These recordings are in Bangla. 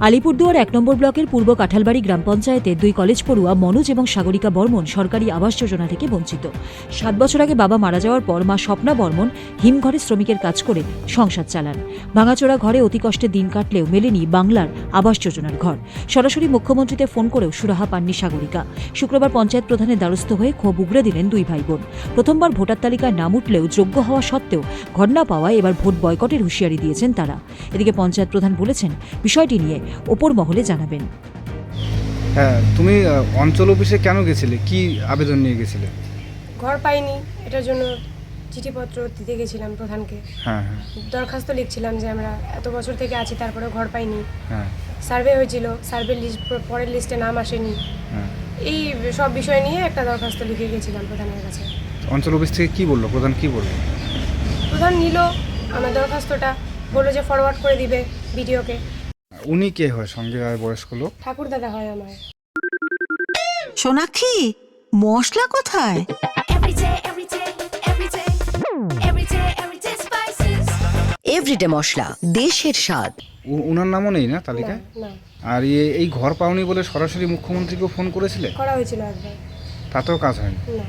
আলিপুরদুয়ার ১ নম্বর ব্লকের পূর্ব কাঁঠালবাড়ি গ্রাম পঞ্চায়েতের ২ কলেজ পড়ুয়া মনোজ এবং সাগরিকা বর্মন সরকারি আবাস যোজনা থেকে বঞ্চিত। ৭ বছর আগে বাবা মারা যাওয়ার পর মা স্বপ্না বর্মন হিমঘরে শ্রমিকের কাজ করে সংসার চালান। ভাঙাচোরা ঘরে অতি কষ্টে দিন কাটলেও মেলেনি বাংলার আবাস যোজনার ঘর। সরাসরি মুখ্যমন্ত্রীতে ফোন করেও সুরাহা পাননি সাগরিকা। শুক্রবার পঞ্চায়েত প্রধানের দ্বারস্থ হয়ে ক্ষোভ উগরে দিলেন দুই ভাই বোন। প্রথমবার ভোটার তালিকায় নাম উঠলেও যোগ্য হওয়া সত্ত্বেও ঘর না পাওয়ায় এবার ভোট বয়কটের হুঁশিয়ারি দিয়েছেন তারা। এদিকে পঞ্চায়েত প্রধান বলেছেন বিষয়টি নিয়ে ওপর মহলে জানাবেন। হ্যাঁ, তুমি অঞ্চল অফিসে কেন গেছিলে? কি আবেদন নিয়ে গেছিলে? ঘর পাইনি, এটার জন্য চিঠিপত্র দিতে গেছিলাম প্রধানকে। হ্যাঁ হ্যাঁ দরখাস্ত লিখছিলাম যে আমরা এত বছর থেকে আছি, তারপরে ঘর পাইনি। হ্যাঁ সার্ভে হয়েছিল, সার্ভে লিস্ট পরের লিস্টে নাম আসেনি। হ্যাঁ। এই সব বিষয় নিয়ে একটা দরখাস্ত লিখে গেছিলাম প্রধানের কাছে। অঞ্চল অফিস থেকে কি বললো? প্রধান কি বললো? প্রধান নিল আমার দরখাস্তটা, বললো যে ফরওয়ার্ড করে দিবে ভিডিওকে। উনি কে হয়? সঙ্গে আর বয়স্ক লোক? ঠাকুর দাদা হয় আমার। সোনাক্ষী, মশলা কোথায়? এভরিডে মশলা, দেশের স্বাদ। উনার নামও নেই না না, তালিকায়? না, আর এই ঘর পাওনি বলে সরাসরি মুখ্যমন্ত্রীকেও ফোন করেছিলে? করা হয়েছিল একবার। তাতেও কাজ হয়নি? না।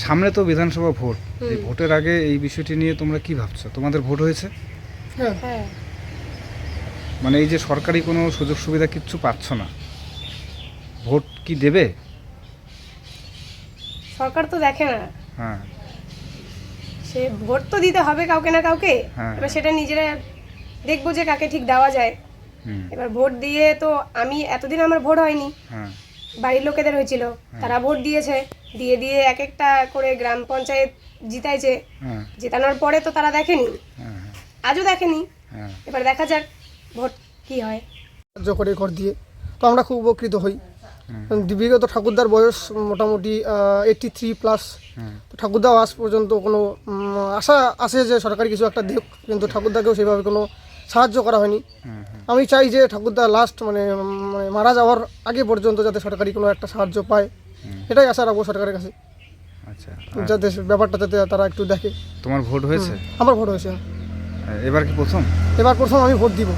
সামনে তো বিধানসভা ভোট, এই ভোটের আগে এই বিষয়টি নিয়ে তোমরা কি ভাবছো? তোমাদের ভোট হয়েছে? হ্যাঁ, মানে এই যে সরকারি কোনো সুযোগ সুবিধা কিচ্ছু পাচ্ছ না, ভোট কি দেবে? সরকার তো দেখে না, হ্যাঁ সে ভোট তো দিতে হবে কাউকে না কাউকে। হ্যাঁ। এবার সেটা নিজেরা দেখবো যে কাকে ঠিক দেওয়া যায়। হুম এবার ভোট দিয়ে তো আমি এতদিন আমার ভোট হয়নি, হ্যাঁ বাড়ির লোকেদের হয়েছিল, তারা ভোট দিয়েছে, দিয়ে দিয়ে এক একটা করে গ্রাম পঞ্চায়েত জিতাইছে। হ্যাঁ জেতানোর পরে তো তারা দেখেনি, হ্যাঁ আজও দেখেনি। হ্যাঁ এবার দেখা যাক ভোট কি হয়। সাহায্য করে ঘর দিয়ে, তো আমরা খুব উপকৃত হই। বিগত ঠাকুরদার বয়স মোটামুটি 83+। হ্যাঁ তো ঠাকুরদাও আজ পর্যন্ত কোনো আশা আছে যে সরকারি কিছু একটা দেখ, কিন্তু ঠাকুরদাকেও সেভাবে কোনো সাহায্য করা হয়নি। হ্যাঁ। আমি চাই যে ঠাকুরদা লাস্ট মানে মারা যাওয়ার আগে পর্যন্ত যাতে সরকারি কোনো একটা সাহায্য পায়, এটাই আশা রাখবো সরকারের কাছে, আচ্ছা। যাতে ব্যাপারটা যাতে তারা একটু দেখে। তোমার ভোট হয়েছে? আমার ভোট হয়েছে, এবার কি প্রথম? এবার প্রথম আমি ভোট দিব।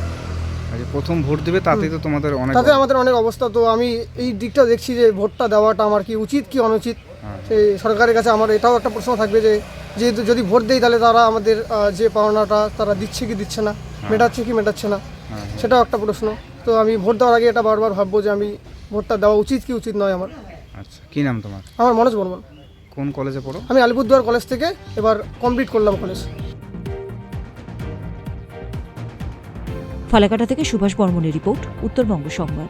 আচ্ছা, প্রথম ভোট দেবে, তাতেই তো তোমাদের অনেক তাতে আমাদের অনেক অবস্থা। তো আমি এই দিকটা দেখছি যে ভোটটা দেওয়াটা আমার কি উচিত কি অনুচিত। সেই সরকারের কাছে আমার এটাও একটা প্রশ্ন থাকবে যে যেহেতু যদি ভোট দেই তাহলে তারা আমাদের যে পাওনাটা তারা দিচ্ছে কি দিচ্ছে না, মেটাচ্ছে কি মেটাচ্ছে না, সেটাও একটা প্রশ্ন। তো আমি ভোট দেওয়ার আগে এটা বারবার ভাববো যে আমি ভোটটা দেওয়া উচিত কি উচিত নয় আমার। আচ্ছা, কি নাম তোমার? আমার মনোজ বর্মন। কোন কলেজে পড়ো? আমি আলিপুরদুয়ার কলেজ থেকে এবার কমপ্লিট করলাম কলেজ। ফালাকাটা থেকে সুভাষ বর্মনের রিপোর্ট, উত্তরবঙ্গ সংবাদ।